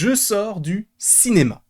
Je sors du cinéma,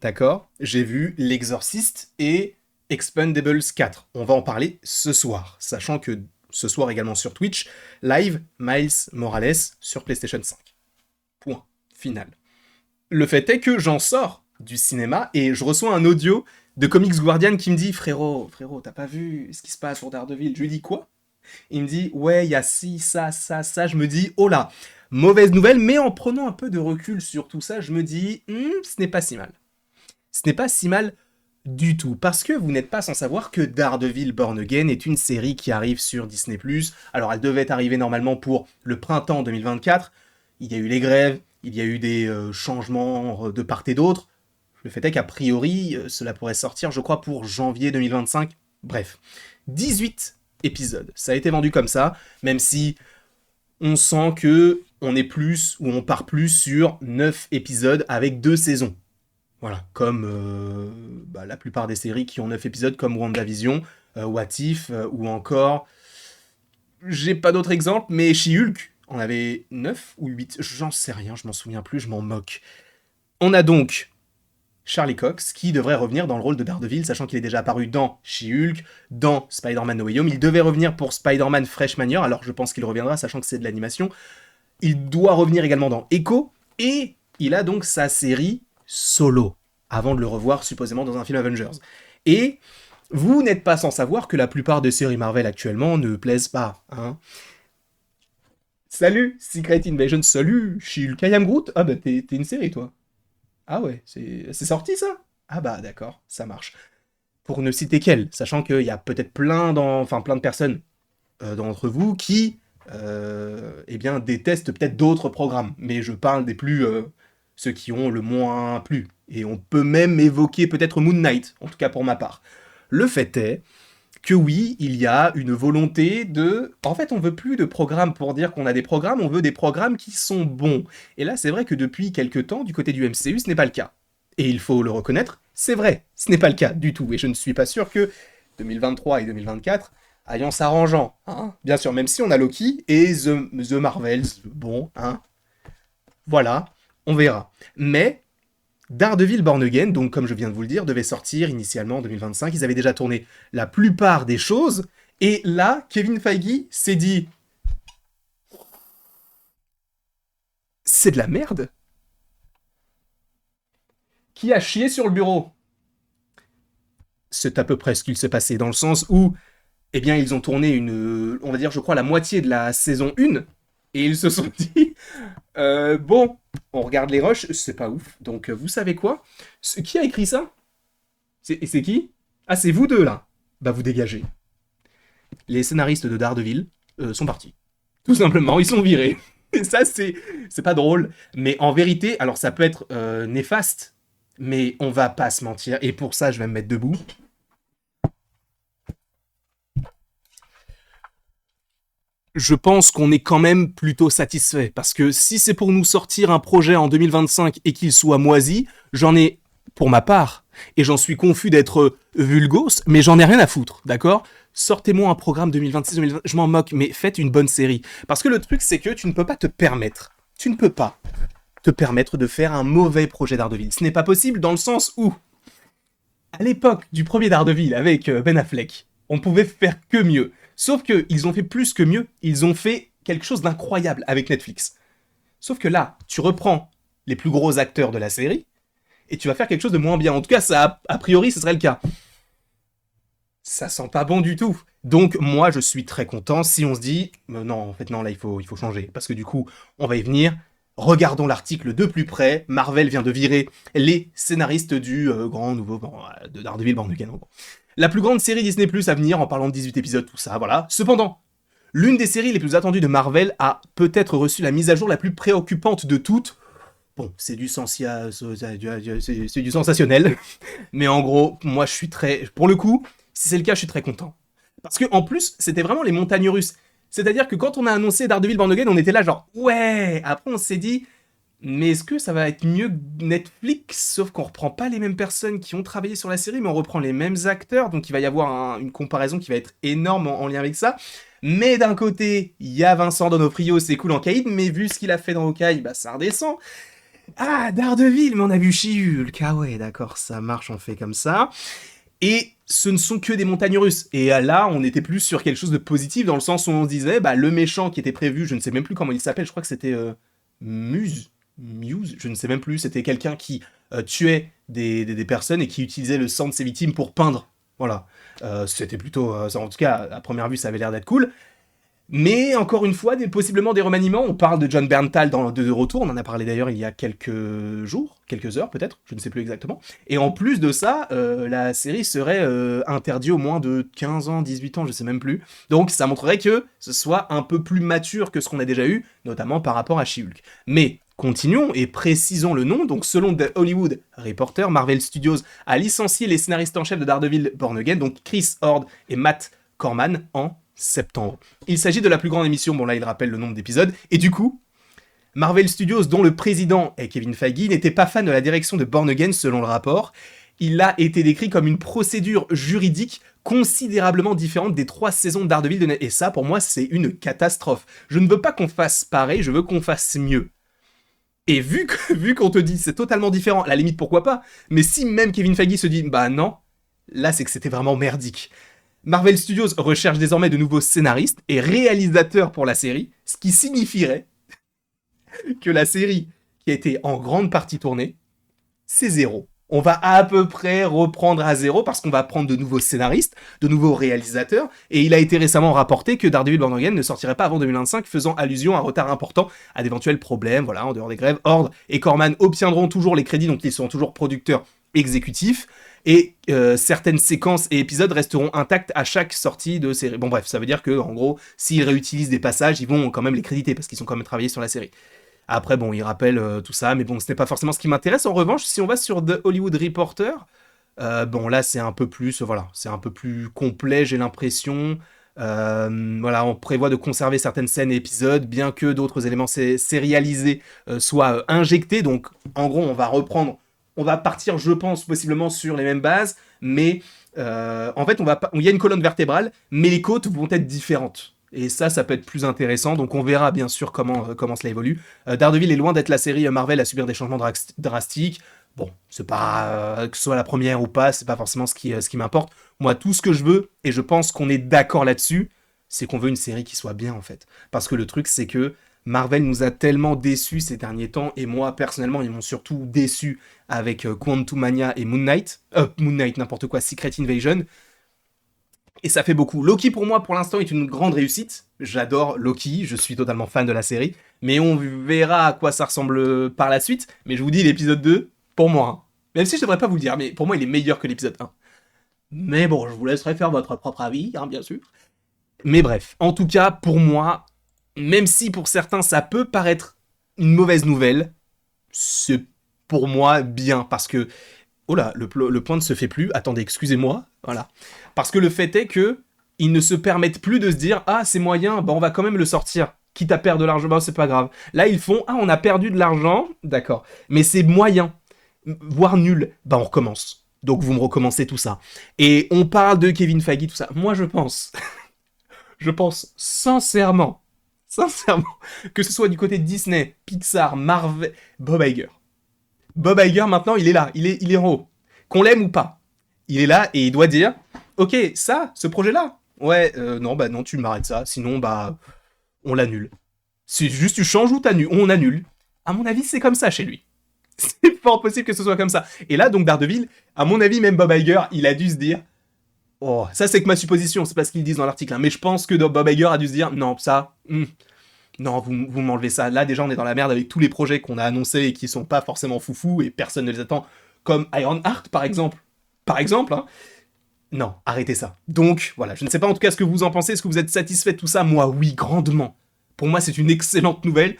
d'accord? J'ai vu L'Exorciste et Expendables 4. On va en parler ce soir, sachant que ce soir également sur Twitch, live Miles Morales sur PlayStation 5. Point. Final. Le fait est que j'en sors du cinéma et je reçois un audio de Comics Guardian qui me dit frérot, t'as pas vu ce qui se passe pour Daredevil? Je lui dis quoi? Il me dit ouais, il y a ci, ça. Je me dis oh là, mauvaise nouvelle, mais en prenant un peu de recul sur tout ça, je me dis ce n'est pas si mal. Ce n'est pas si mal du tout, parce que vous n'êtes pas sans savoir que Daredevil Born Again est une série qui arrive sur Disney+. Alors elle devait arriver normalement pour le printemps 2024, il y a eu les grèves, il y a eu des changements de part et d'autre. Le fait est qu'a priori, cela pourrait sortir, je crois, pour janvier 2025. Bref, 18 épisodes. Ça a été vendu comme ça, même si on sent que on est plus, ou on part plus sur 9 épisodes avec 2 saisons. Voilà, comme la plupart des séries qui ont 9 épisodes, comme WandaVision, What If, ou encore... J'ai pas d'autres exemples, mais She-Hulk en avait 9 ou 8, j'en sais rien, je m'en souviens plus, je m'en moque. On a donc Charlie Cox, qui devrait revenir dans le rôle de Daredevil, sachant qu'il est déjà apparu dans She-Hulk, dans Spider-Man No Way Home. Il devait revenir pour Spider-Man Freshman Year, alors je pense qu'il reviendra, sachant que c'est de l'animation. Il doit revenir également dans Echo, et il a donc sa série solo, avant de le revoir supposément dans un film Avengers. Et vous n'êtes pas sans savoir que la plupart des séries Marvel actuellement ne plaisent pas, hein. Salut, Secret Invasion, salut, She-Hulk, I Am Groot. Ah bah t'es une série toi. Ah ouais, c'est sorti ça? Ah bah d'accord, ça marche. Pour ne citer qu'elle, sachant qu'il y a peut-être plein de personnes d'entre vous qui détestent peut-être d'autres programmes, mais je parle des plus ceux qui ont le moins plu. Et on peut même évoquer peut-être Moon Knight, en tout cas pour ma part. Le fait est que oui, il y a une volonté de... En fait, on veut plus de programmes pour dire qu'on a des programmes, on veut des programmes qui sont bons. Et là, c'est vrai que depuis quelques temps, du côté du MCU, ce n'est pas le cas. Et il faut le reconnaître, c'est vrai, ce n'est pas le cas du tout. Et je ne suis pas sûr que 2023 et 2024 aillent en s'arrangeant. Hein, bien sûr, même si on a Loki et The Marvels, bon, hein, voilà, on verra. Mais Daredevil Born Again, donc comme je viens de vous le dire, devait sortir initialement en 2025. Ils avaient déjà tourné la plupart des choses. Et là, Kevin Feige s'est dit... C'est de la merde. Qui a chié sur le bureau? C'est à peu près ce qu'il s'est passé, dans le sens où, eh bien, ils ont tourné on va dire, je crois, la moitié de la saison 1, et ils se sont dit, bon, on regarde les rushs, c'est pas ouf, donc vous savez quoi? Qui a écrit ça? C'est qui? Ah, c'est vous deux, là. Bah, vous dégagez. Les scénaristes de Daredevil sont partis. Tout simplement, ils sont virés. Et ça, c'est pas drôle, mais en vérité, alors ça peut être néfaste, mais on va pas se mentir, et pour ça, je vais me mettre debout. Je pense qu'on est quand même plutôt satisfait, parce que si c'est pour nous sortir un projet en 2025 et qu'il soit moisi, j'en ai, pour ma part, et j'en suis confus d'être vulgos, mais j'en ai rien à foutre, d'accord? Sortez-moi un programme 2026-2020, je m'en moque, mais faites une bonne série. Parce que le truc, c'est que tu ne peux pas te permettre de faire un mauvais projet Daredevil. Ce n'est pas possible dans le sens où, à l'époque du premier Daredevil avec Ben Affleck, on pouvait faire que mieux. Sauf qu'ils ont fait plus que mieux, ils ont fait quelque chose d'incroyable avec Netflix. Sauf que là, tu reprends les plus gros acteurs de la série, et tu vas faire quelque chose de moins bien. En tout cas, ça, a priori, ce serait le cas. Ça sent pas bon du tout. Donc, moi, je suis très content si on se dit, non, en fait, non, là, il faut changer. Parce que du coup, on va y venir. Regardons l'article de plus près. Marvel vient de virer les scénaristes du grand nouveau de Daredevil Born Again. La plus grande série Disney Plus à venir, en parlant de 18 épisodes, tout ça, voilà. Cependant, l'une des séries les plus attendues de Marvel a peut-être reçu la mise à jour la plus préoccupante de toutes. Bon, c'est du sensationnel, mais en gros, moi je suis très... Pour le coup, si c'est le cas, je suis très content. Parce que en plus, c'était vraiment les montagnes russes. C'est-à-dire que quand on a annoncé Daredevil Born Again, on était là genre, ouais. Après, on s'est dit, mais est-ce que ça va être mieux que Netflix? Sauf qu'on reprend pas les mêmes personnes qui ont travaillé sur la série, mais on reprend les mêmes acteurs, donc il va y avoir une comparaison qui va être énorme en lien avec ça. Mais d'un côté, il y a Vincent D'Onofrio, c'est cool en Caïd, mais vu ce qu'il a fait dans Hawkeye, bah ça redescend. Ah, Daredevil, mais on a vu She-Hulk. Ah ouais, d'accord, ça marche, on fait comme ça. Et ce ne sont que des montagnes russes. Et là, on était plus sur quelque chose de positif, dans le sens où on se disait, bah, le méchant qui était prévu, je ne sais même plus comment il s'appelle, je crois que c'était Muse, je ne sais même plus, c'était quelqu'un qui tuait des personnes et qui utilisait le sang de ses victimes pour peindre. Voilà. C'était plutôt, en tout cas, à première vue, ça avait l'air d'être cool. Mais encore une fois, possiblement des remaniements. On parle de John Bernthal de retour. On en a parlé d'ailleurs il y a quelques jours, quelques heures peut-être, je ne sais plus exactement. Et en plus de ça, la série serait interdite au moins de 15 ans, 18 ans, je sais même plus. Donc ça montrerait que ce soit un peu plus mature que ce qu'on a déjà eu, notamment par rapport à She-Hulk. Mais continuons et précisons le nom. Donc selon The Hollywood Reporter, Marvel Studios a licencié les scénaristes en chef de Daredevil Born Again, donc Chris Hord et Matt Corman, en septembre. Il s'agit de la plus grande émission, bon là il rappelle le nombre d'épisodes, et du coup, Marvel Studios, dont le président est Kevin Feige, n'était pas fan de la direction de Born Again selon le rapport. Il a été décrit comme une procédure juridique considérablement différente des 3 saisons de Daredevil de Netflix. Et ça, pour moi, c'est une catastrophe. Je ne veux pas qu'on fasse pareil, je veux qu'on fasse mieux. Et vu qu'on te dit c'est totalement différent, à la limite pourquoi pas, mais si même Kevin Feige se dit bah non, là c'est que c'était vraiment merdique. Marvel Studios recherche désormais de nouveaux scénaristes et réalisateurs pour la série, ce qui signifierait que la série, qui a été en grande partie tournée, c'est zéro. On va à peu près reprendre à zéro parce qu'on va prendre de nouveaux scénaristes, de nouveaux réalisateurs, et il a été récemment rapporté que Daredevil Born Again ne sortirait pas avant 2025, faisant allusion à un retard important, à d'éventuels problèmes, voilà, en dehors des grèves. Hord et Corman obtiendront toujours les crédits, donc ils seront toujours producteurs exécutifs, et certaines séquences et épisodes resteront intacts à chaque sortie de série. Bon bref, ça veut dire que en gros, s'ils réutilisent des passages, ils vont quand même les créditer parce qu'ils ont quand même travaillé sur la série. Après, bon, il rappelle tout ça, mais bon, ce n'est pas forcément ce qui m'intéresse. En revanche, si on va sur The Hollywood Reporter, bon, là, c'est un peu plus, voilà, c'est un peu plus complet, j'ai l'impression. Voilà, on prévoit de conserver certaines scènes et épisodes, bien que d'autres éléments sérialisés soient injectés. Donc, en gros, on va partir, je pense, possiblement sur les mêmes bases, mais en fait, il y a une colonne vertébrale, mais les côtes vont être différentes. Et ça peut être plus intéressant. Donc on verra bien sûr comment cela évolue. Daredevil est loin d'être la série Marvel à subir des changements drastiques. Bon, c'est pas que ce soit la première ou pas, c'est pas forcément ce qui m'importe. Moi, tout ce que je veux, et je pense qu'on est d'accord là-dessus, c'est qu'on veut une série qui soit bien en fait. Parce que le truc, c'est que Marvel nous a tellement déçus ces derniers temps, et moi personnellement, ils m'ont surtout déçu avec Quantumania et Moon Knight. Moon Knight, n'importe quoi, Secret Invasion. Et ça fait beaucoup. Loki, pour moi, pour l'instant, est une grande réussite. J'adore Loki, je suis totalement fan de la série. Mais on verra à quoi ça ressemble par la suite. Mais je vous dis, l'épisode 2, pour moi, hein, même si je devrais pas vous le dire, mais pour moi, il est meilleur que l'épisode 1. Mais bon, je vous laisserai faire votre propre avis, hein, bien sûr. Mais bref, en tout cas, pour moi, même si pour certains, ça peut paraître une mauvaise nouvelle, c'est pour moi bien. Parce que oh là, le point ne se fait plus. Attendez, excusez-moi. Voilà. Parce que le fait est que ils ne se permettent plus de se dire ah c'est moyen, bah on va quand même le sortir. Quitte à perdre de l'argent, bah c'est pas grave. Là ils font ah on a perdu de l'argent, d'accord. Mais c'est moyen, voire nul. Bah on recommence. Donc vous me recommencez tout ça. Et on parle de Kevin Feige, tout ça. Moi je pense, je pense sincèrement, que ce soit du côté de Disney, Pixar, Marvel, Bob Iger. Bob Iger, maintenant, il est là, il est en haut. Qu'on l'aime ou pas, il est là et il doit dire ok, ça, ce projet-là, ouais, non, bah non, tu m'arrêtes ça, sinon, bah, on l'annule. C'est juste tu changes ou on annule. À mon avis, c'est comme ça chez lui. C'est fort possible que ce soit comme ça. Et là, donc, Daredevil, à mon avis, même Bob Iger, il a dû se dire oh, ça, c'est que ma supposition, c'est pas ce qu'ils disent dans l'article, hein, mais je pense que Bob Iger a dû se dire non, ça, non, vous m'enlevez ça. Là, déjà, on est dans la merde avec tous les projets qu'on a annoncés et qui sont pas forcément foufou et personne ne les attend, comme Ironheart, par exemple. Par exemple, hein. Non, arrêtez ça. Donc, voilà, je ne sais pas en tout cas ce que vous en pensez. Est-ce que vous êtes satisfait de tout ça? Moi, oui, grandement. Pour moi, c'est une excellente nouvelle.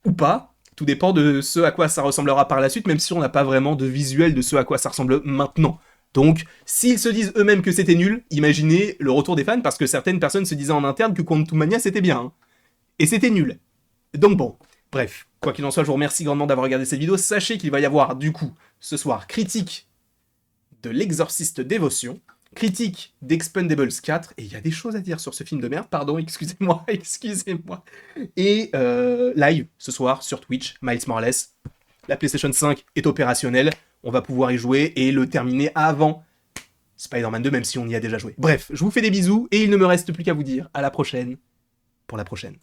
Ou pas. Tout dépend de ce à quoi ça ressemblera par la suite, même si on n'a pas vraiment de visuel de ce à quoi ça ressemble maintenant. Donc, s'ils se disent eux-mêmes que c'était nul, imaginez le retour des fans, parce que certaines personnes se disaient en interne que Quantumania c'était bien. Hein. Et c'était nul. Donc bon, bref, quoi qu'il en soit, je vous remercie grandement d'avoir regardé cette vidéo. Sachez qu'il va y avoir, du coup, ce soir, critique de l'Exorciste Dévotion, critique d'Expendables 4, et il y a des choses à dire sur ce film de merde, pardon, excusez-moi, excusez-moi. Et live, ce soir, sur Twitch, Miles Morales, la PlayStation 5 est opérationnelle, on va pouvoir y jouer et le terminer avant Spider-Man 2, même si on y a déjà joué. Bref, je vous fais des bisous, et il ne me reste plus qu'à vous dire à la prochaine, pour la prochaine.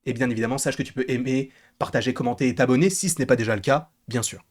Et bien évidemment, sache que tu peux aimer, partager, commenter et t'abonner, si ce n'est pas déjà le cas, bien sûr.